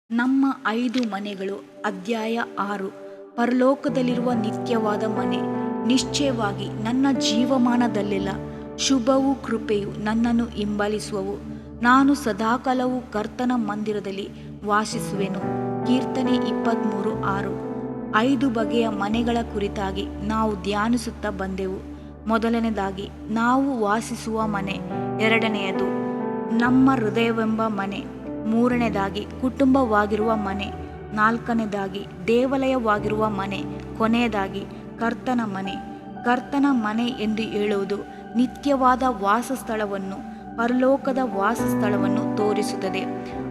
ನಮ್ಮ 5 ಮನೆಗಳು. ಅಧ್ಯಾಯ 6. ಪರಲೋಕದಲ್ಲಿರುವ ನಿತ್ಯವಾದ ಮನೆ. ನಿಶ್ಚಯವಾಗಿ ನನ್ನ ಜೀವಮಾನದಲ್ಲೆಲ್ಲ ಶುಭವೂ ಕೃಪೆಯು ನನ್ನನ್ನು ಹಿಂಬಾಲಿಸುವವು. ನಾನು ಸದಾಕಾಲವೂ ಕರ್ತನ ಮಂದಿರದಲ್ಲಿ ವಾಸಿಸುವೆನು. ಕೀರ್ತನೆ 23:6. 5 ಬಗೆಯ ಮನೆಗಳ ಕುರಿತಾಗಿ ನಾವು ಧ್ಯಾನಿಸುತ್ತಾ ಬಂದೆವು. ಮೊದಲನೇದಾಗಿ ನಾವು ವಾಸಿಸುವ ಮನೆ. ಎರಡನೆಯದು ನಮ್ಮ ಹೃದಯವೆಂಬ ಮನೆ. ಮೂರನೇದಾಗಿ ಕುಟುಂಬವಾಗಿರುವ ಮನೆ. ನಾಲ್ಕನೇದಾಗಿ ದೇವಾಲಯವಾಗಿರುವ ಮನೆ. ಕೊನೆಯದಾಗಿ ಕರ್ತನ ಮನೆ. ಕರ್ತನ ಮನೆ ಎಂದು ಹೇಳುವುದು ನಿತ್ಯವಾದ ವಾಸಸ್ಥಳವನ್ನು, ಪರಲೋಕದ ವಾಸಸ್ಥಳವನ್ನು ತೋರಿಸುತ್ತದೆ.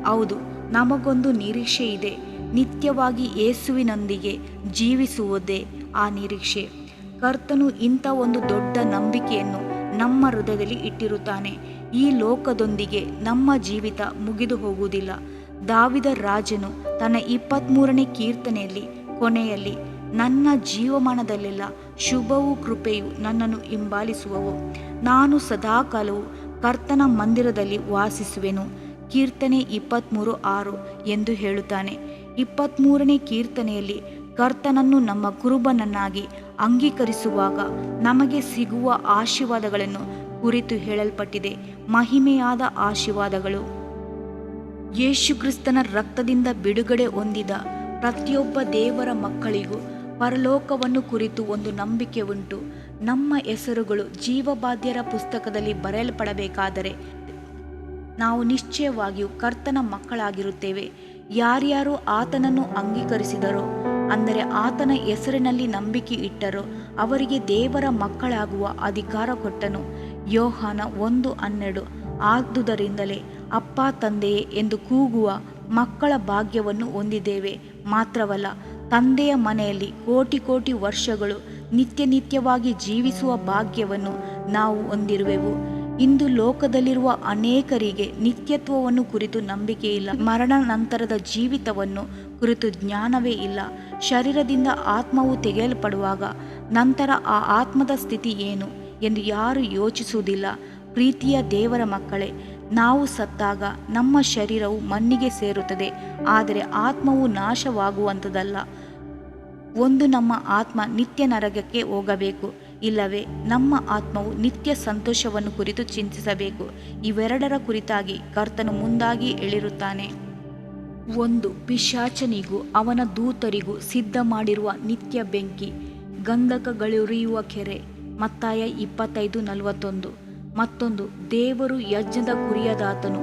ಹೌದು, ನಮಗೊಂದು ನಿರೀಕ್ಷೆ ಇದೆ. ನಿತ್ಯವಾಗಿ ಯೇಸುವಿನೊಂದಿಗೆ ಜೀವಿಸುವುದೇ ಆ ನಿರೀಕ್ಷೆ. ಕರ್ತನು ಇಂಥ ಒಂದು ದೊಡ್ಡ ನಂಬಿಕೆಯನ್ನು ನಮ್ಮ ಹೃದಯದಲ್ಲಿ ಇಟ್ಟಿರುತ್ತಾನೆ. ಈ ಲೋಕದೊಂದಿಗೆ ನಮ್ಮ ಜೀವಿತ ಮುಗಿದು ಹೋಗುವುದಿಲ್ಲ. ದಾವೀದ ರಾಜನು ತನ್ನ 23ನೇ ಕೀರ್ತನೆಯಲ್ಲಿ ಕೊನೆಯಲ್ಲಿ, ನನ್ನ ಜೀವಮಾನದಲ್ಲೆಲ್ಲ ಶುಭವೂ ಕೃಪೆಯು ನನ್ನನ್ನು ಹಿಂಬಾಲಿಸುವವು. ನಾನು ಸದಾಕಾಲವೂ ಕರ್ತನ ಮಂದಿರದಲ್ಲಿ ವಾಸಿಸುವೆನು. ಕೀರ್ತನೆ 23:6 ಎಂದು ಹೇಳುತ್ತಾನೆ. 23ನೇ ಕೀರ್ತನೆಯಲ್ಲಿ ಕರ್ತನನ್ನು ನಮ್ಮ ಕುರುಬನನ್ನಾಗಿ ಅಂಗೀಕರಿಸುವಾಗ ನಮಗೆ ಸಿಗುವ ಆಶೀರ್ವಾದಗಳನ್ನು ಕುರಿತು ಹೇಳಲ್ಪಟ್ಟಿದೆ. ಮಹಿಮೆಯಾದ ಆಶೀರ್ವಾದಗಳು. ಯೇಸುಕ್ರಿಸ್ತನ ರಕ್ತದಿಂದ ಬಿಡುಗಡೆ ಹೊಂದಿದ ಪ್ರತಿಯೊಬ್ಬ ದೇವರ ಮಕ್ಕಳಿಗೂ ಪರಲೋಕವನ್ನು ಕುರಿತು ಒಂದು ನಂಬಿಕೆ ಉಂಟು. ನಮ್ಮ ಹೆಸರುಗಳು ಜೀವಬಾಧ್ಯರ ಪುಸ್ತಕದಲ್ಲಿ ಬರೆಯಲ್ಪಡಬೇಕಾದರೆ ನಾವು ನಿಶ್ಚಯವಾಗಿಯೂ ಕರ್ತನ ಮಕ್ಕಳಾಗಿರುತ್ತೇವೆ. ಯಾರ್ಯಾರು ಆತನನ್ನು ಅಂಗೀಕರಿಸಿದರೋ, ಅಂದರೆ ಆತನ ಹೆಸರಿನಲ್ಲಿ ನಂಬಿಕೆ ಇಟ್ಟರೋ, ಅವರಿಗೆ ದೇವರ ಮಕ್ಕಳಾಗುವ ಅಧಿಕಾರ ಕೊಟ್ಟನು. ಯೋಹಾನ 1:12. ಆದುದರಿಂದಲೇ ಅಪ್ಪ ತಂದೆಯೇ ಎಂದು ಕೂಗುವ ಮಕ್ಕಳ ಭಾಗ್ಯವನ್ನು ಹೊಂದಿದ್ದೇವೆ. ಮಾತ್ರವಲ್ಲ, ತಂದೆಯ ಮನೆಯಲ್ಲಿ ಕೋಟಿ ಕೋಟಿ ವರ್ಷಗಳು ನಿತ್ಯವಾಗಿ ಜೀವಿಸುವ ಭಾಗ್ಯವನ್ನು ನಾವು ಹೊಂದಿರುವೆವು. ಇಂದು ಲೋಕದಲ್ಲಿರುವ ಅನೇಕರಿಗೆ ನಿತ್ಯತ್ವವನ್ನು ಕುರಿತು ನಂಬಿಕೆ ಇಲ್ಲ. ಮರಣ ನಂತರದ ಜೀವಿತವನ್ನು ಕುರಿತು ಜ್ಞಾನವೇ ಇಲ್ಲ. ಶರೀರದಿಂದ ಆತ್ಮವು ತೆಗೆಯಲ್ಪಡುವಾಗ ನಂತರ ಆ ಆತ್ಮದ ಸ್ಥಿತಿ ಏನು ಎಂದು ಯಾರು ಯೋಚಿಸುವುದಿಲ್ಲ. ಪ್ರೀತಿಯ ದೇವರ ಮಕ್ಕಳೇ, ನಾವು ಸತ್ತಾಗ ನಮ್ಮ ಶರೀರವು ಮಣ್ಣಿಗೆ ಸೇರುತ್ತದೆ, ಆದರೆ ಆತ್ಮವು ನಾಶವಾಗುವಂಥದ್ದಲ್ಲ. ಒಂದು ನಮ್ಮ ಆತ್ಮ ನಿತ್ಯ ನರಕಕ್ಕೆ ಹೋಗಬೇಕು, ಇಲ್ಲವೇ ನಮ್ಮ ಆತ್ಮವು ನಿತ್ಯ ಸಂತೋಷವನ್ನು ಕುರಿತು ಚಿಂತಿಸಬೇಕು. ಇವೆರಡರ ಕುರಿತಾಗಿ ಕರ್ತನು ಮುಂದಾಗಿ ಹೇಳಿರುತ್ತಾನೆ. 1. ಪಿಶಾಚನಿಗೂ ಅವನ ದೂತರಿಗೂ ಸಿದ್ಧ ಮಾಡಿರುವ ನಿತ್ಯ ಬೆಂಕಿ, ಗಂಧಕಗಳುರಿಯುವ ಕೆರೆ. ಮತ್ತಾಯ 25:41. ಮತ್ತೊಂದು, ದೇವರು ಯಜ್ಞದ ಕುರಿಯಾದಾತನು,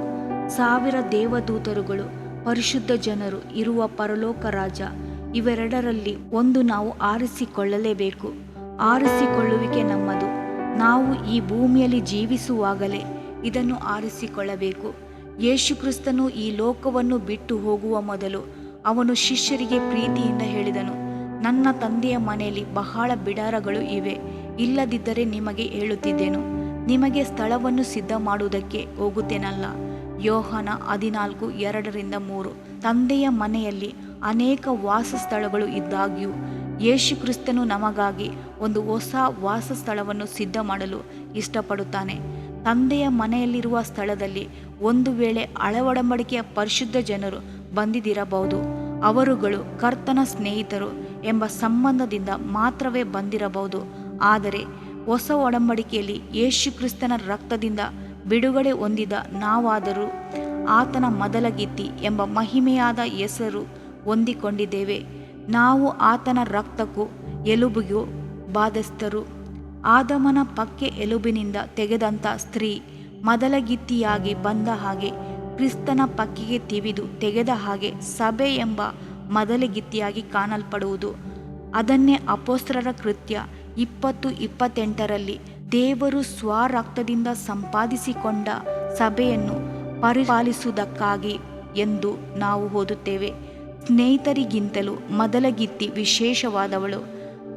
1000 ದೇವದೂತರುಗಳು, ಪರಿಶುದ್ಧ ಜನರು ಇರುವ ಪರಲೋಕ ರಾಜ. ಇವೆರಡರಲ್ಲಿ ಒಂದು ನಾವು ಆರಿಸಿಕೊಳ್ಳಲೇಬೇಕು. ಆರಿಸಿಕೊಳ್ಳುವಿಕೆ ನಮ್ಮದು. ನಾವು ಈ ಭೂಮಿಯಲ್ಲಿ ಜೀವಿಸುವಾಗಲೇ ಇದನ್ನು ಆರಿಸಿಕೊಳ್ಳಬೇಕು. ಯೇಸುಕ್ರಿಸ್ತನು ಈ ಲೋಕವನ್ನು ಬಿಟ್ಟು ಹೋಗುವ ಮೊದಲು ಅವನು ಶಿಷ್ಯರಿಗೆ ಪ್ರೀತಿಯಿಂದ ಹೇಳಿದನು, ನನ್ನ ತಂದೆಯ ಮನೆಯಲ್ಲಿ ಬಹಳ ಬಿಡಾರಗಳು ಇವೆ. ಇಲ್ಲದಿದ್ದರೆ ನಿಮಗೆ ಹೇಳುತ್ತಿದ್ದೆನು, ನಿಮಗೆ ಸ್ಥಳವನ್ನು ಸಿದ್ಧ ಮಾಡುವುದಕ್ಕೆ ಹೋಗುತ್ತೇನಲ್ಲ. ಯೋಹಾನ 14:2-3. ತಂದೆಯ ಮನೆಯಲ್ಲಿ ಅನೇಕ ವಾಸಸ್ಥಳಗಳು ಇದ್ದಾಗ್ಯೂ ಯೇಸುಕ್ರಿಸ್ತನು ನಮಗಾಗಿ ಒಂದು ಹೊಸ ವಾಸಸ್ಥಳವನ್ನು ಸಿದ್ಧ ಮಾಡಲು ಇಷ್ಟಪಡುತ್ತಾನೆ. ತಂದೆಯ ಮನೆಯಲ್ಲಿರುವ ಸ್ಥಳದಲ್ಲಿ ಒಂದು ವೇಳೆ ಹಳೆ ಒಡಂಬಡಿಕೆಯ ಪರಿಶುದ್ಧ ಜನರು ಬಂದಿದ್ದಿರಬಹುದು. ಅವರುಗಳು ಕರ್ತನ ಸ್ನೇಹಿತರು ಎಂಬ ಸಂಬಂಧದಿಂದ ಮಾತ್ರವೇ ಬಂದಿರಬಹುದು. ಆದರೆ ಹೊಸ ಒಡಂಬಡಿಕೆಯಲ್ಲಿ ಯೇಸುಕ್ರಿಸ್ತನ ರಕ್ತದಿಂದ ಬಿಡುಗಡೆ ಹೊಂದಿದ ನಾವಾದರೂ ಆತನ ಮೊದಲಗಿತ್ತಿ ಎಂಬ ಮಹಿಮೆಯಾದ ಹೆಸರು ಹೊಂದಿಕೊಂಡಿದ್ದೇವೆ. ನಾವು ಆತನ ರಕ್ತಕ್ಕೂ ಎಲುಬಿಗೂ ಬಾಧ್ಯಸ್ಥರು. ಆದಮನ ಪಕ್ಕೆ ಎಲುಬಿನಿಂದ ತೆಗೆದಂಥ ಸ್ತ್ರೀ ಮೊದಲಗಿತ್ತಿಯಾಗಿ ಬಂದ ಹಾಗೆ, ಕ್ರಿಸ್ತನ ಪಕ್ಕಿಗೆ ತಿವಿದು ತೆಗೆದ ಹಾಗೆ ಸಭೆ ಎಂಬ ಮೊದಲಗಿತ್ತಿಯಾಗಿ ಕಾಣಲ್ಪಡುವುದು. ಅದನ್ನೇ ಅಪೊಸ್ತಲರ ಕೃತ್ಯ 20:28ರಲ್ಲಿ ದೇವರು ಸ್ವರಕ್ತದಿಂದ ಸಂಪಾದಿಸಿಕೊಂಡ ಸಭೆಯನ್ನು ಪರಿಪಾಲಿಸುವುದಕ್ಕಾಗಿ ಎಂದು ನಾವು ಓದುತ್ತೇವೆ. ಸ್ನೇಹಿತರಿಗಿಂತಲೂ ಮೊದಲಗಿತ್ತಿ ವಿಶೇಷವಾದವಳು.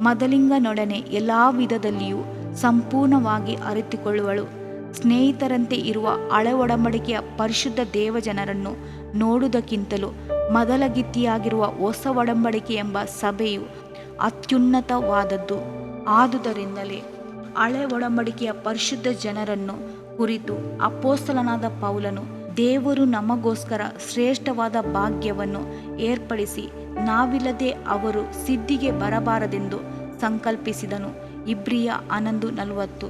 ಮೊದಲಿಂಗನೊಡನೆ ಎಲ್ಲ ವಿಧದಲ್ಲಿಯೂ ಸಂಪೂರ್ಣವಾಗಿ ಅರಿತುಕೊಳ್ಳುವಳು. ಸ್ನೇಹಿತರಂತೆ ಇರುವ ಹಳೆ ಒಡಂಬಡಿಕೆಯ ಪರಿಶುದ್ಧ ದೇವಜನರನ್ನು ನೋಡುವುದಕ್ಕಿಂತಲೂ ಮೊದಲಗಿತ್ತಿಯಾಗಿರುವ ಹೊಸ ಒಡಂಬಡಿಕೆ ಎಂಬ ಸಭೆಯು ಅತ್ಯುನ್ನತವಾದದ್ದು. ಆದುದರಿಂದಲೇ ಹಳೆ ಒಡಂಬಡಿಕೆಯ ಪರಿಶುದ್ಧ ಜನರನ್ನು ಕುರಿತು ಅಪೊಸ್ತಲನಾದ ಪೌಲನು ದೇವರು ನಮಗೋಸ್ಕರ ಶ್ರೇಷ್ಠವಾದ ಭಾಗ್ಯವನ್ನು ಏರ್ಪಡಿಸಿ ನಾವಿಲ್ಲದೆ ಅವರು ಸಿದ್ಧಿಗೆ ಬರಬಾರದೆಂದು ಸಂಕಲ್ಪಿಸಿದನು. ಇಬ್ರಿಯ 11:40.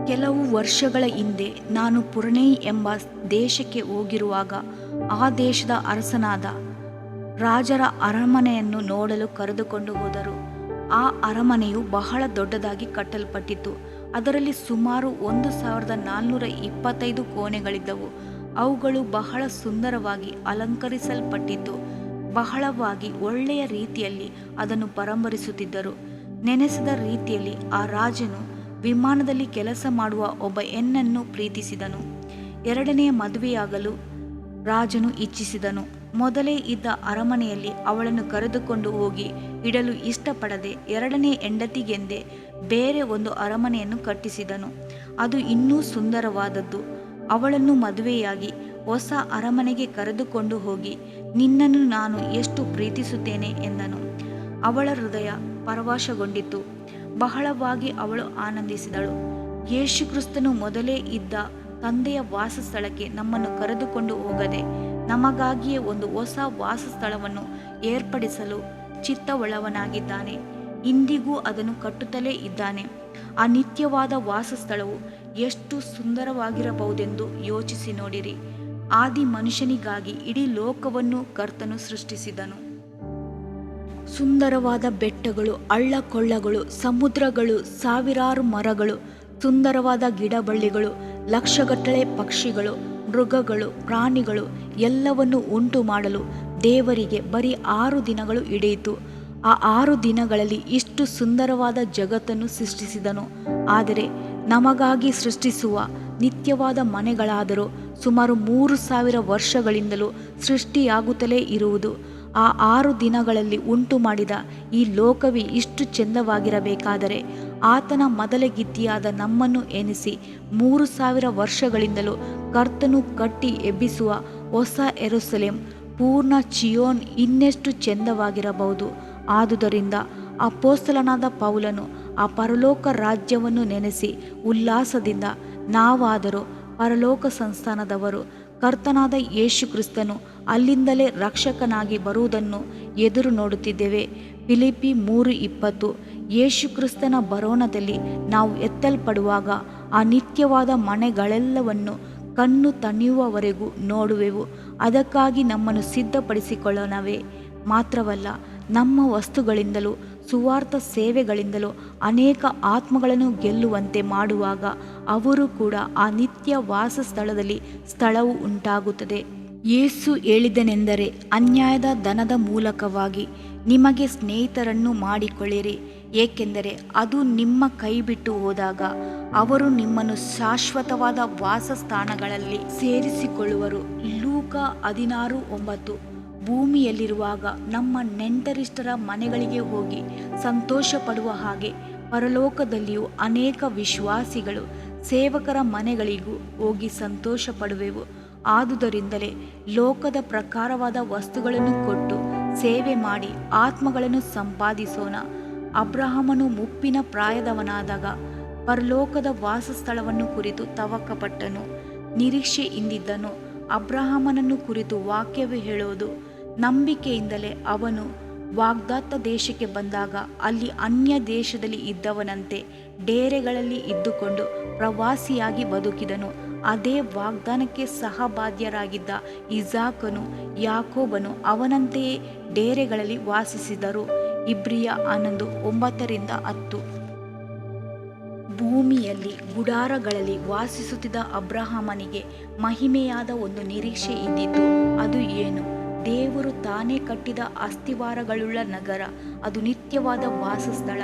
ಕೆಲವು ವರ್ಷಗಳ ಹಿಂದೆ ನಾನು ಪುರಣೈ ಎಂಬ ದೇಶಕ್ಕೆ ಹೋಗಿರುವಾಗ ಆ ದೇಶದ ಅರಸನಾದ ರಾಜರ ಅರಮನೆಯನ್ನು ನೋಡಲು ಕರೆದುಕೊಂಡು ಹೋದರು. ಆ ಅರಮನೆಯು ಬಹಳ ದೊಡ್ಡದಾಗಿ ಕಟ್ಟಲ್ಪಟ್ಟಿತ್ತು. ಅದರಲ್ಲಿ ಸುಮಾರು 1425 ಕೋಣೆಗಳಿದ್ದವು. ಅವುಗಳು ಬಹಳ ಸುಂದರವಾಗಿ ಅಲಂಕರಿಸಲ್ಪಟ್ಟಿದ್ದು, ಬಹಳವಾಗಿ ಒಳ್ಳೆಯ ರೀತಿಯಲ್ಲಿ ಅದನ್ನು ಪರಾಮರಿಸುತ್ತಿದ್ದರು. ನೆನೆಸಿದ ರೀತಿಯಲ್ಲಿ ಆ ರಾಜನು ವಿಮಾನದಲ್ಲಿ ಕೆಲಸ ಮಾಡುವ ಒಬ್ಬ ಹೆಣ್ಣನ್ನು ಪ್ರೀತಿಸಿದನು. ಎರಡನೆಯ ಮದುವೆಯಾಗಲು ರಾಜನು ಇಚ್ಛಿಸಿದನು. ಮೊದಲೇ ಇದ್ದ ಅರಮನೆಯಲ್ಲಿ ಅವಳನ್ನು ಕರೆದುಕೊಂಡು ಹೋಗಿ ಇಡಲು ಇಷ್ಟಪಡದೆ ಎರಡನೇ ಹೆಂಡತಿಗೆಂದೇ ಬೇರೆ ಒಂದು ಅರಮನೆಯನ್ನು ಕಟ್ಟಿಸಿದನು. ಅದು ಇನ್ನೂ ಸುಂದರವಾದದ್ದು. ಅವಳನ್ನು ಮದುವೆಯಾಗಿ ಹೊಸ ಅರಮನೆಗೆ ಕರೆದುಕೊಂಡು ಹೋಗಿ, ನಿನ್ನನ್ನು ನಾನು ಎಷ್ಟು ಪ್ರೀತಿಸುತ್ತೇನೆ ಎಂದನು. ಅವಳ ಹೃದಯ ಪರವಶಗೊಂಡಿತು. ಬಹಳವಾಗಿ ಅವಳು ಆನಂದಿಸಿದಳು. ಯೇಸು ಕ್ರಿಸ್ತನು ಮೊದಲೇ ಇದ್ದ ತಂದೆಯ ವಾಸಸ್ಥಳಕ್ಕೆ ನಮ್ಮನ್ನು ಕರೆದುಕೊಂಡು ಹೋಗದೆ ನಮಗಾಗಿಯೇ ಒಂದು ಹೊಸ ವಾಸಸ್ಥಳವನ್ನು ಏರ್ಪಡಿಸಲು ಚಿತ್ತವುಳ್ಳವನಾಗಿದ್ದಾನೆ. ಇಂದಿಗೂ ಅದನ್ನು ಕಟ್ಟುತ್ತಲೇ ಇದ್ದಾನೆ. ಆ ನಿತ್ಯವಾದ ವಾಸಸ್ಥಳವು ಎಷ್ಟು ಸುಂದರವಾಗಿರಬಹುದೆಂದು ಯೋಚಿಸಿ ನೋಡಿರಿ. ಆದಿ ಮನುಷ್ಯನಿಗಾಗಿ ಇಡೀ ಲೋಕವನ್ನು ಕರ್ತನು ಸೃಷ್ಟಿಸಿದನು. ಸುಂದರವಾದ ಬೆಟ್ಟಗಳು, ಹಳ್ಳಕೊಳ್ಳಗಳು, ಸಮುದ್ರಗಳು, ಸಾವಿರಾರು ಮರಗಳು, ಸುಂದರವಾದ ಗಿಡಬಳ್ಳಿಗಳು, ಲಕ್ಷಗಟ್ಟಲೆ ಪಕ್ಷಿಗಳು, ಮೃಗಗಳು, ಪ್ರಾಣಿಗಳು ಎಲ್ಲವನ್ನು ಉಂಟು ಮಾಡಲು ದೇವರಿಗೆ ಬರೀ 6 ದಿನಗಳು ಹಿಡಿಯಿತು. ಆ 6 ದಿನಗಳಲ್ಲಿ ಇಷ್ಟು ಸುಂದರವಾದ ಜಗತ್ತನ್ನು ಸೃಷ್ಟಿಸಿದನು. ಆದರೆ ನಮಗಾಗಿ ಸೃಷ್ಟಿಸುವ ನಿತ್ಯವಾದ ಮನೆಗಳಾದರೂ ಸುಮಾರು 3000 ವರ್ಷಗಳಿಂದಲೂ ಸೃಷ್ಟಿಯಾಗುತ್ತಲೇ ಇರುವುದು. ಆ 6 ದಿನಗಳಲ್ಲಿ ಉಂಟು ಮಾಡಿದ ಈ ಲೋಕವೇ ಇಷ್ಟು ಚೆಂದವಾಗಿರಬೇಕಾದರೆ ಆತನ ಮೊದಲಗಿತ್ತಿಯಾದ ನಮ್ಮನ್ನು ಎನಿಸಿ 3000 ವರ್ಷಗಳಿಂದಲೂ ಕರ್ತನು ಕಟ್ಟಿ ಎಬ್ಬಿಸುವ ಹೊಸ ಯೆರೂಸಲೇಮ್, ಪೂರ್ಣ ಚಿಯೋನ್ ಇನ್ನೆಷ್ಟು ಚೆಂದವಾಗಿರಬಹುದು. ಆದುದರಿಂದ ಅಪೊಸ್ತಲನಾದ ಪೌಲನು ಆ ಪರಲೋಕ ರಾಜ್ಯವನ್ನು ನೆನೆಸಿ ಉಲ್ಲಾಸದಿಂದ, ನಾವಾದರೂ ಪರಲೋಕ ಸಂಸ್ಥಾನದವರು, ಕರ್ತನಾದ ಯೇಸು ಕ್ರಿಸ್ತನು ಅಲ್ಲಿಂದಲೇ ರಕ್ಷಕನಾಗಿ ಬರುವುದನ್ನು ಎದುರು ನೋಡುತ್ತಿದ್ದೇವೆ. ಫಿಲಿಪ್ಪಿ 3:20. ಯೇಸು ಕ್ರಿಸ್ತನ ಬರೋಣದಲ್ಲಿ ನಾವು ಎತ್ತಲ್ಪಡುವಾಗ ಆ ನಿತ್ಯವಾದ ಮನೆಗಳೆಲ್ಲವನ್ನು ಕಣ್ಣು ತಣಿಯುವವರೆಗೂ ನೋಡುವೆವು. ಅದಕ್ಕಾಗಿ ನಮ್ಮನ್ನು ಸಿದ್ಧಪಡಿಸಿಕೊಳ್ಳೋಣವೇ ಮಾತ್ರವಲ್ಲ, ನಮ್ಮ ವಸ್ತುಗಳಿಂದಲೂ ಸುವಾರ್ಥ ಸೇವೆಗಳಿಂದಲೂ ಅನೇಕ ಆತ್ಮಗಳನ್ನು ಗೆಲ್ಲುವಂತೆ ಮಾಡುವಾಗ ಅವರು ಕೂಡ ಆ ನಿತ್ಯ ವಾಸಸ್ಥಳದಲ್ಲಿ ಸ್ಥಳವು ಉಂಟಾಗುತ್ತದೆ. ಯೇಸು ಹೇಳಿದನೆಂದರೆ, ಅನ್ಯಾಯದ ಧನದ ಮೂಲಕವಾಗಿ ನಿಮಗೆ ಸ್ನೇಹಿತರನ್ನು ಮಾಡಿಕೊಳ್ಳಿರಿ, ಏಕೆಂದರೆ ಅದು ನಿಮ್ಮ ಕೈ ಬಿಟ್ಟು ಹೋದಾಗ ಅವರು ನಿಮ್ಮನ್ನು ಶಾಶ್ವತವಾದ ವಾಸಸ್ಥಾನಗಳಲ್ಲಿ ಸೇರಿಸಿಕೊಳ್ಳುವರು. ಲೂಕ 16:9. ಭೂಮಿಯಲ್ಲಿರುವಾಗ ನಮ್ಮ ನೆಂಟರಿಷ್ಟರ ಮನೆಗಳಿಗೆ ಹೋಗಿ ಸಂತೋಷ ಪಡುವ ಹಾಗೆ ಪರಲೋಕದಲ್ಲಿಯೂ ಅನೇಕ ವಿಶ್ವಾಸಿಗಳು ಸೇವಕರ ಮನೆಗಳಿಗೂ ಹೋಗಿ ಸಂತೋಷ ಪಡುವೆವು. ಆದುದರಿಂದಲೇ ಲೋಕದ ಪ್ರಕಾರವಾದ ವಸ್ತುಗಳನ್ನು ಕೊಟ್ಟು ಸೇವೆ ಮಾಡಿ ಆತ್ಮಗಳನ್ನು ಸಂಪಾದಿಸೋಣ. ಅಬ್ರಹಾಮನು ಮುಪ್ಪಿನ ಪ್ರಾಯದವನಾದಾಗ ಪರಲೋಕದ ವಾಸಸ್ಥಳವನ್ನು ಕುರಿತು ತವಕಪಟ್ಟನು, ನಿರೀಕ್ಷೆಯಿಂದಿದ್ದನು. ಅಬ್ರಹಾಮನನ್ನು ಕುರಿತು ವಾಕ್ಯವು ಹೇಳೋದು, ನಂಬಿಕೆಯಿಂದಲೇ ಅವನು ವಾಗ್ದಾತ್ತ ದೇಶಕ್ಕೆ ಬಂದಾಗ ಅಲ್ಲಿ ಅನ್ಯ ದೇಶದಲ್ಲಿ ಇದ್ದವನಂತೆ ಡೇರೆಗಳಲ್ಲಿ ಇದ್ದುಕೊಂಡು ಪ್ರವಾಸಿಯಾಗಿ ಬದುಕಿದನು. ಅದೇ ವಾಗ್ದಾನಕ್ಕೆ ಸಹಬಾಧ್ಯರಾಗಿದ್ದ ಇಸಾಕನು, ಯಾಕೋಬನು ಅವನಂತೆಯೇ ಡೇರೆಗಳಲ್ಲಿ ವಾಸಿಸಿದರು. ಇಬ್ರಿಯ 11:9-10. ಭೂಮಿಯಲ್ಲಿ ಗುಡಾರಗಳಲ್ಲಿ ವಾಸಿಸುತ್ತಿದ್ದ ಅಬ್ರಹಾಮನಿಗೆ ಮಹಿಮೆಯಾದ ಒಂದು ನಿರೀಕ್ಷೆ ಇದ್ದಿತು. ಅದು ಏನು? ದೇವರು ತಾನೇ ಕಟ್ಟಿದ ಅಸ್ತಿವಾರಗಳುಳ್ಳ ನಗರ, ಅದು ನಿತ್ಯವಾದ ವಾಸಸ್ಥಳ.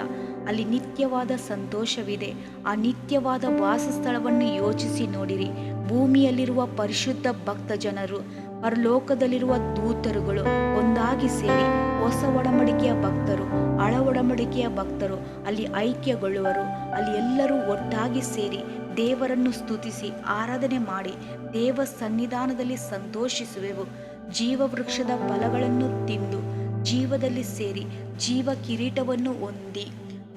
ಅಲ್ಲಿ ನಿತ್ಯವಾದ ಸಂತೋಷವಿದೆ. ಆ ನಿತ್ಯವಾದ ವಾಸಸ್ಥಳವನ್ನು ಯೋಚಿಸಿ ನೋಡಿರಿ. ಭೂಮಿಯಲ್ಲಿರುವ ಪರಿಶುದ್ಧ ಭಕ್ತ ಜನರು, ಪರಲೋಕದಲ್ಲಿರುವ ದೂತರುಗಳು ಒಂದಾಗಿ ಸೇರಿ ಹೊಸ ಒಡಂಬಡಿಕೆಯ ಭಕ್ತರು, ಹಳ ಒಡಂಬಡಿಕೆಯ ಭಕ್ತರು ಅಲ್ಲಿ ಐಕ್ಯಗೊಳ್ಳುವರು. ಅಲ್ಲಿ ಎಲ್ಲರೂ ಒಟ್ಟಾಗಿ ಸೇರಿ ದೇವರನ್ನು ಸ್ತುತಿಸಿ ಆರಾಧನೆ ಮಾಡಿ ದೇವ ಸನ್ನಿಧಾನದಲ್ಲಿ ಸಂತೋಷಿಸುವೆವು. ಜೀವವೃಕ್ಷದ ಫಲಗಳನ್ನು ತಿಂದು ಜೀವದಲ್ಲಿ ಸೇರಿ ಜೀವ ಕಿರೀಟವನ್ನು ಹೊಂದಿ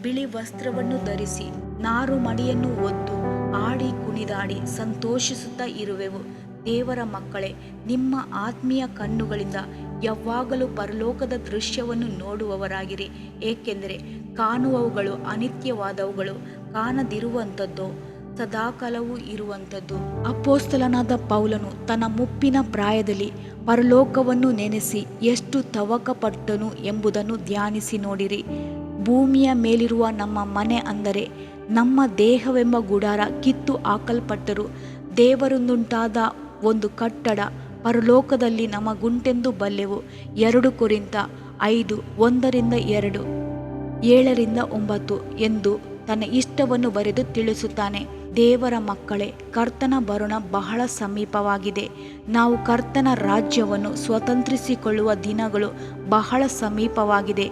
ಬಿಳಿ ವಸ್ತ್ರವನ್ನು ಧರಿಸಿ ನಾರು ಮಡಿಯನ್ನು ಹೊದ್ದು ಆಡಿ ಕುಣಿದಾಡಿ ಸಂತೋಷಿಸುತ್ತಾ ಇರುವೆವು. ದೇವರ ಮಕ್ಕಳೇ, ನಿಮ್ಮ ಆತ್ಮೀಯ ಕಣ್ಣುಗಳಿಂದ ಯಾವಾಗಲೂ ಪರಲೋಕದ ದೃಶ್ಯವನ್ನು ನೋಡುವವರಾಗಿರಿ. ಏಕೆಂದರೆ ಕಾಣುವವುಗಳು ಅನಿತ್ಯವಾದವುಗಳು, ಕಾಣದಿರುವಂಥದ್ದು ಸದಾಕಾಲವೂ ಇರುವಂಥದ್ದು. ಅಪೊಸ್ತಲನಾದ ಪೌಲನು ತನ್ನ ಮುಪ್ಪಿನ ಪ್ರಾಯದಲ್ಲಿ ಪರಲೋಕವನ್ನು ನೆನೆಸಿ ಎಷ್ಟು ತವಕಪಟ್ಟನು ಎಂಬುದನ್ನು ಧ್ಯಾನಿಸಿ ನೋಡಿರಿ. ಭೂಮಿಯ ಮೇಲಿರುವ ನಮ್ಮ ಮನೆ ಅಂದರೆ ನಮ್ಮ ದೇಹವೆಂಬ ಗುಡಾರ ಕಿತ್ತು ಹಾಕಲ್ಪಟ್ಟರು ದೇವರಿಂದುಂಟಾದ ಒಂದು ಕಟ್ಟಡ ಪರಲೋಕದಲ್ಲಿ ನಮಗುಂಟೆಂದು ಬಲ್ಲೆವು. 2 ಕೊರಿಂಥ 5:1-2, 7-9 ಎಂದು ತನ್ನ ಇಷ್ಟವನ್ನು ಬರೆದು ತಿಳಿಸುತ್ತಾನೆ. ದೇವರ ಮಕ್ಕಳೇ, ಕರ್ತನ ಬರುಣ ಬಹಳ ಸಮೀಪವಾಗಿದೆ. ನಾವು ಕರ್ತನ ರಾಜ್ಯವನ್ನು ಸ್ವತಂತ್ರಿಸಿಕೊಳ್ಳುವ ದಿನಗಳು ಬಹಳ ಸಮೀಪವಾಗಿದೆ.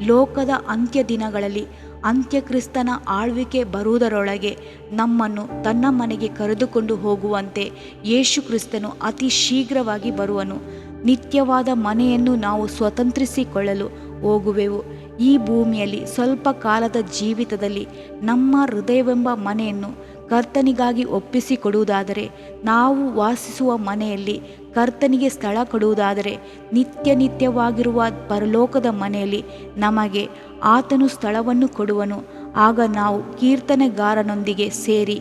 ಲೋಕದ ಅಂತ್ಯ ದಿನಗಳಲ್ಲಿ ಅಂತ್ಯಕ್ರಿಸ್ತನ ಆಳ್ವಿಕೆ ಬರುವುದರೊಳಗೆ ನಮ್ಮನ್ನು ತನ್ನ ಮನೆಗೆ ಕರೆದುಕೊಂಡು ಹೋಗುವಂತೆ ಯೇಸು ಕ್ರಿಸ್ತನು ಅತಿ ಶೀಘ್ರವಾಗಿ ಬರುವನು. ನಿತ್ಯವಾದ ಮನೆಯನ್ನು ನಾವು ಸ್ವತಂತ್ರಿಸಿಕೊಳ್ಳಲು ಹೋಗುವೆವು. ಈ ಭೂಮಿಯಲ್ಲಿ ಸ್ವಲ್ಪ ಕಾಲದ ಜೀವಿತದಲ್ಲಿ ನಮ್ಮ ಹೃದಯವೆಂಬ ಮನೆಯನ್ನು ಕರ್ತನಿಗಾಗಿ ಒಪ್ಪಿಸಿಕೊಡುವುದಾದರೆ, ನಾವು ವಾಸಿಸುವ ಮನೆಯಲ್ಲಿ ಕರ್ತನಿಗೆ ಸ್ಥಳ ಕೊಡುವುದಾದರೆ, ನಿತ್ಯವಾಗಿರುವ ಪರಲೋಕದ ಮನೆಯಲ್ಲಿ ನಮಗೆ ಆತನು ಸ್ಥಳವನ್ನು ಕೊಡುವನು. ಆಗ ನಾವು ಕೀರ್ತನೆಗಾರನೊಂದಿಗೆ ಸೇರಿ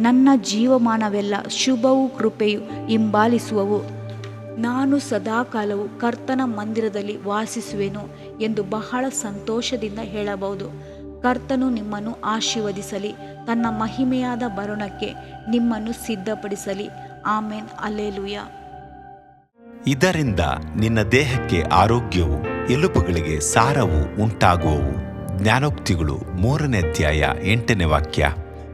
ನನ್ನ ಜೀವಮಾನವೆಲ್ಲ ಶುಭವೂ ಕೃಪೆಯು ಹಿಂಬಾಲಿಸುವವು. ನಾನು ಸದಾಕಾಲವು ಕರ್ತನ ಮಂದಿರದಲ್ಲಿ ವಾಸಿಸುವೆನು ಎಂದು ಬಹಳ ಸಂತೋಷದಿಂದ ಹೇಳಬಹುದು. ಕರ್ತನು ನಿಮ್ಮನ್ನು ಆಶೀರ್ವದಿಸಲಿ, ತನ್ನ ಮಹಿಮೆಯಾದ ಬರುಣಕ್ಕೆ ನಿಮ್ಮನ್ನು ಸಿದ್ಧಪಡಿಸಲಿ. ಆಮೇನ್. ಹಲ್ಲೆಲೂಯಾ. ಇದರಿಂದ ನಿನ್ನ ದೇಹಕ್ಕೆ ಆರೋಗ್ಯವು, ಎಲುಬುಗಳಿಗೆ ಸಾರವು ಉಂಟಾಗುವವು. ಜ್ಞಾನೋಕ್ತಿಗಳು 3ನೇ ಅಧ್ಯಾಯ 8ನೇ ವಾಕ್ಯ.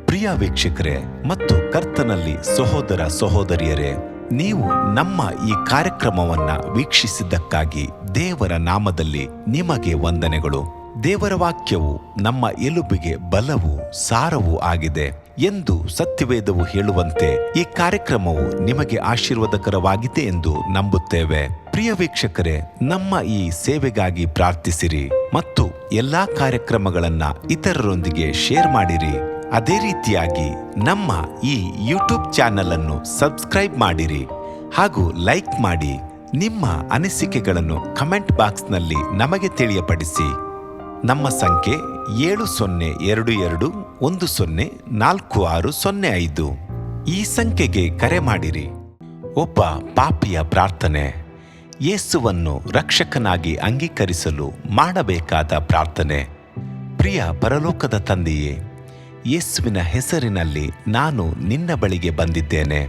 ಪ್ರಿಯ ವೀಕ್ಷಕರೇ ಮತ್ತು ಕರ್ತನಲ್ಲಿ ಸಹೋದರ ಸಹೋದರಿಯರೇ, ನೀವು ನಮ್ಮ ಈ ಕಾರ್ಯಕ್ರಮವನ್ನ ವೀಕ್ಷಿಸಿದ್ದಕ್ಕಾಗಿ ದೇವರ ನಾಮದಲ್ಲಿ ನಿಮಗೆ ವಂದನೆಗಳು. ದೇವರ ವಾಕ್ಯವು ನಮ್ಮ ಎಲುಬಿಗೆ ಬಲವೂ ಸಾರವೂ ಆಗಿದೆ ಎಂದು ಸತ್ಯವೇದವು ಹೇಳುವಂತೆ ಈ ಕಾರ್ಯಕ್ರಮವು ನಿಮಗೆ ಆಶೀರ್ವಾದಕರವಾಗಿದೆ ಎಂದು ನಂಬುತ್ತೇವೆ. ಪ್ರಿಯ ವೀಕ್ಷಕರೇ, ನಮ್ಮ ಈ ಸೇವೆಗಾಗಿ ಪ್ರಾರ್ಥಿಸಿರಿ ಮತ್ತು ಎಲ್ಲಾ ಕಾರ್ಯಕ್ರಮಗಳನ್ನ ಇತರರೊಂದಿಗೆ ಶೇರ್ ಮಾಡಿರಿ. ಅದೇ ರೀತಿಯಾಗಿ ನಮ್ಮ ಈ ಯೂಟ್ಯೂಬ್ ಚಾನೆಲ್ ಅನ್ನು ಸಬ್ಸ್ಕ್ರೈಬ್ ಮಾಡಿರಿ ಹಾಗೂ ಲೈಕ್ ಮಾಡಿ. ನಿಮ್ಮ ಅನಿಸಿಕೆಗಳನ್ನು ಕಮೆಂಟ್ ಬಾಕ್ಸ್ನಲ್ಲಿ ನಮಗೆ ತಿಳಿಯಪಡಿಸಿ. ನಮ್ಮ ಸಂಖ್ಯೆ 7022104605. ಈ ಸಂಖ್ಯೆಗೆ ಕರೆ ಮಾಡಿರಿ. ಒಬ್ಬ ಪಾಪಿಯ ಪ್ರಾರ್ಥನೆ. ಯೇಸುವನ್ನು ರಕ್ಷಕನಾಗಿ ಅಂಗೀಕರಿಸಲು ಮಾಡಬೇಕಾದ ಪ್ರಾರ್ಥನೆ. ಪ್ರಿಯ ಪರಲೋಕದ ತಂದೆಯೇ, ಯೇಸುವಿನ ಹೆಸರಿನಲ್ಲಿ ನಾನು ನಿನ್ನ ಬಳಿಗೆ ಬಂದಿದ್ದೇನೆ.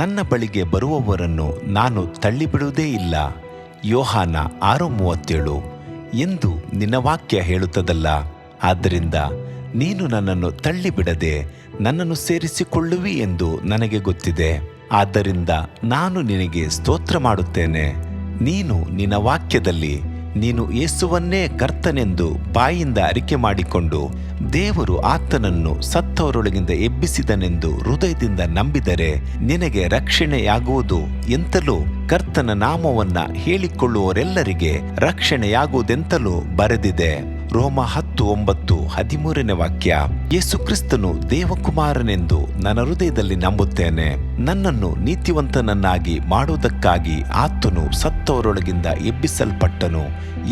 ನನ್ನ ಬಳಿಗೆ ಬರುವವರನ್ನು ನಾನು ತಳ್ಳಿಬಿಡುವುದೇ ಇಲ್ಲ. ಯೋಹಾನ 6:37 ಎಂದು ನಿನ್ನ ವಾಕ್ಯ ಹೇಳುತ್ತದಲ್ಲ. ಆದ್ದರಿಂದ ನೀನು ನನ್ನನ್ನು ತಳ್ಳಿಬಿಡದೆ ನನ್ನನ್ನು ಸೇರಿಸಿಕೊಳ್ಳುವಿ ಎಂದು ನನಗೆ ಗೊತ್ತಿದೆ. ಆದ್ದರಿಂದ ನಾನು ನಿನಗೆ ಸ್ತೋತ್ರ ಮಾಡುತ್ತೇನೆ. ನೀನು ನಿನ್ನ ವಾಕ್ಯದಲ್ಲಿ ನೀನು ಯೇಸುವನ್ನೇ ಕರ್ತನೆಂದು ಬಾಯಿಂದ ಅರಿಕೆ ಮಾಡಿಕೊಂಡು ದೇವರು ಆತನನ್ನು ಸತ್ತವರೊಳಗಿಂದ ಎಬ್ಬಿಸಿದನೆಂದು ಹೃದಯದಿಂದ ನಂಬಿದರೆ ನಿನಗೆ ರಕ್ಷಣೆಯಾಗುವುದು ಎಂತಲೂ, ಕರ್ತನ ನಾಮವನ್ನ ಹೇಳಿಕೊಳ್ಳುವವರೆಲ್ಲರಿಗೆ ರಕ್ಷಣೆಯಾಗುವುದೆಂತಲೂ ಬರೆದಿದೆ. ರೋಮ 10:9-13ನೇ ವಾಕ್ಯ. ಯೇಸು ಕ್ರಿಸ್ತನು ದೇವಕುಮಾರನೆಂದು ನನ್ನ ಹೃದಯದಲ್ಲಿ ನಂಬುತ್ತೇನೆ. ನನ್ನನ್ನು ನೀತಿವಂತನನ್ನಾಗಿ ಮಾಡುವುದಕ್ಕಾಗಿ ಆತನು ಸತ್ತವರೊಳಗಿಂದ ಎಬ್ಬಿಸಲ್ಪಟ್ಟನು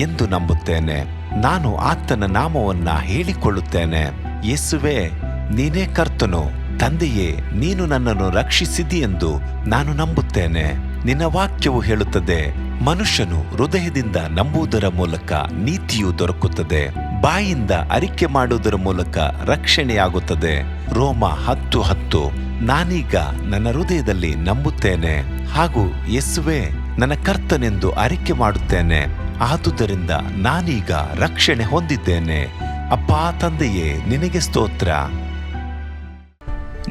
ಎಂದು ನಂಬುತ್ತೇನೆ. ನಾನು ಆತನ ನಾಮವನ್ನ ಹೇಳಿಕೊಳ್ಳುತ್ತೇನೆ. ಯೇಸುವೇ, ನೀನೇ ಕರ್ತನು. ತಂದೆಯೇ, ನೀನು ನನ್ನನ್ನು ರಕ್ಷಿಸಿದಿ ಎಂದು ನಾನು ನಂಬುತ್ತೇನೆ. ನಿನ್ನ ವಾಕ್ಯವು ಹೇಳುತ್ತದೆ, ಮನುಷ್ಯನು ಹೃದಯದಿಂದ ನಂಬುವುದರ ಮೂಲಕ ನೀತಿಯು ದೊರಕುತ್ತದೆ, ಬಾಯಿಂದ ಅರಿಕೆ ಮಾಡುವುದರ ಮೂಲಕ ರಕ್ಷಣೆಯಾಗುತ್ತದೆ. ರೋಮ 10:10. ನಾನೀಗ ನನ್ನ ಹೃದಯದಲ್ಲಿ ನಂಬುತ್ತೇನೆ ಹಾಗೂ ಯೇಸುವೇ ನನ್ನ ಕರ್ತನೆಂದು ಅರಿಕೆ ಮಾಡುತ್ತೇನೆ. ಆದುದರಿಂದ ನಾನೀಗ ರಕ್ಷಣೆ ಹೊಂದಿದ್ದೇನೆ. ಅಪ್ಪಾ ತಂದೆಯೇ, ನಿನಗೆ ಸ್ತೋತ್ರ.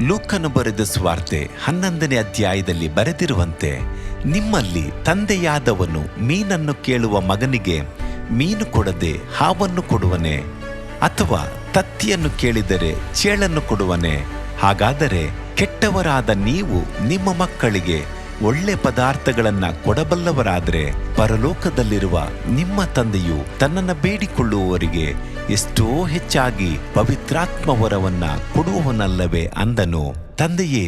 ಲೂಕನು ಬರೆದ ಸುವಾರ್ತೆ 11ನೇ ಅಧ್ಯಾಯದಲ್ಲಿ ಬರೆದಿರುವಂತೆ, ನಿಮ್ಮಲ್ಲಿ ತಂದೆಯಾದವನು ಮೀನನ್ನು ಕೇಳುವ ಮಗನಿಗೆ ಮೀನು ಕೊಡದೆ ಹಾವನ್ನು ಕೊಡುವನೆ? ಅಥವಾ ತತ್ತಿಯನ್ನು ಕೇಳಿದರೆ ಚೇಳನ್ನು ಕೊಡುವನೆ? ಹಾಗಾದರೆ ಕೆಟ್ಟವರಾದ ನೀವು ನಿಮ್ಮ ಮಕ್ಕಳಿಗೆ ಒಳ್ಳೆ ಪದಾರ್ಥಗಳನ್ನ ಕೊಡಬಲ್ಲವರಾದರೆ ಪರಲೋಕದಲ್ಲಿರುವ ನಿಮ್ಮ ತಂದೆಯು ತನ್ನನ್ನು ಬೇಡಿಕೊಳ್ಳುವವರಿಗೆ ಎಷ್ಟೋ ಹೆಚ್ಚಾಗಿ ಪವಿತ್ರಾತ್ಮ ವರವನ್ನ ಕೊಡುವವನಲ್ಲವೇ ಅಂದನು. ತಂದೆಯೇ,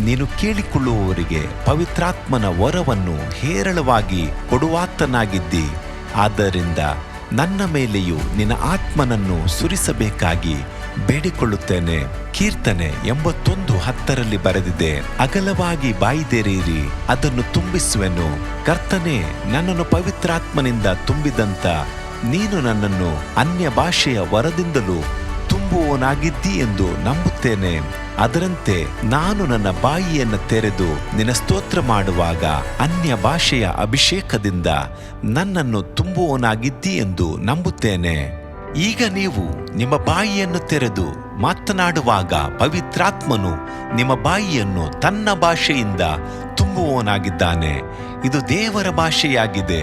ನೀನು ಕೇಳಿಕೊಳ್ಳುವವರಿಗೆ ಪವಿತ್ರಾತ್ಮನ ವರವನ್ನು ಹೇರಳವಾಗಿ ಕೊಡುವಾತನಾಗಿದ್ದಿ. ಆದ್ದರಿಂದ ನನ್ನ ಮೇಲೆಯೂ ನಿನ್ನ ಆತ್ಮನನ್ನು ಸುರಿಸಬೇಕಾಗಿ ಬೇಡಿಕೊಳ್ಳುತ್ತೇನೆ. ಕೀರ್ತನೆ 81:10 ಬರೆದಿದೆ, ಅಗಲವಾಗಿ ಬಾಯಿದೆರೆಯಿರಿ, ಅದನ್ನು ತುಂಬಿಸುವೆನು. ಕರ್ತನೇ, ನನ್ನನ್ನು ಪವಿತ್ರಾತ್ಮನಿಂದ ತುಂಬಿದಂತ ನೀನು ನನ್ನನ್ನು ಅನ್ಯ ಭಾಷೆಯ ವರದಿಂದಲೂ ತುಂಬುವವನಾಗಿದ್ದಿ ಎಂದು ನಂಬುತ್ತೇನೆ. ಅದರಂತೆ ನಾನು ನನ್ನ ಬಾಯಿಯನ್ನು ತೆರೆದು ನಿನ್ನ ಸ್ತೋತ್ರ ಮಾಡುವಾಗ ಅನ್ಯ ಭಾಷೆಯ ಅಭಿಷೇಕದಿಂದ ನನ್ನನ್ನು ತುಂಬುವವನಾಗಿದ್ದಿ ಎಂದು ನಂಬುತ್ತೇನೆ. ಈಗ ನೀವು ನಿಮ್ಮ ಬಾಯಿಯನ್ನು ತೆರೆದು ಮಾತನಾಡುವಾಗ ಪವಿತ್ರಾತ್ಮನು ನಿಮ್ಮ ಬಾಯಿಯನ್ನು ತನ್ನ ಭಾಷೆಯಿಂದ ತುಂಬುವವನಾಗಿದ್ದಾನೆ. ಇದು ದೇವರ ಭಾಷೆಯಾಗಿದೆ.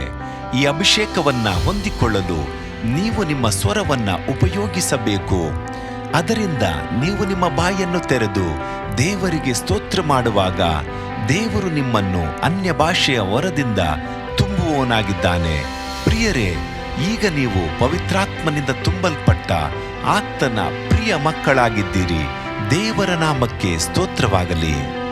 ಈ ಅಭಿಷೇಕವನ್ನ ಹೊಂದಿಕೊಳ್ಳಲು ನೀವು ನಿಮ್ಮ ಸ್ವರವನ್ನ ಉಪಯೋಗಿಸಬೇಕು. ಅದರಿಂದ ನೀವು ನಿಮ್ಮ ಬಾಯಿಯನ್ನು ತೆರೆದು ದೇವರಿಗೆ ಸ್ತೋತ್ರ ಮಾಡುವಾಗ ದೇವರು ನಿಮ್ಮನ್ನು ಅನ್ಯ ಭಾಷೆಯ ವರದಿಂದ ತುಂಬುವವನಾಗಿದ್ದಾನೆ. ಪ್ರಿಯರೇ, ಈಗ ನೀವು ಪವಿತ್ರಾತ್ಮನಿಂದ ತುಂಬಲ್ಪಟ್ಟ ಆತನ ಪ್ರಿಯ ಮಕ್ಕಳಾಗಿದ್ದೀರಿ. ದೇವರ ನಾಮಕ್ಕೆ ಸ್ತೋತ್ರವಾಗಲಿ.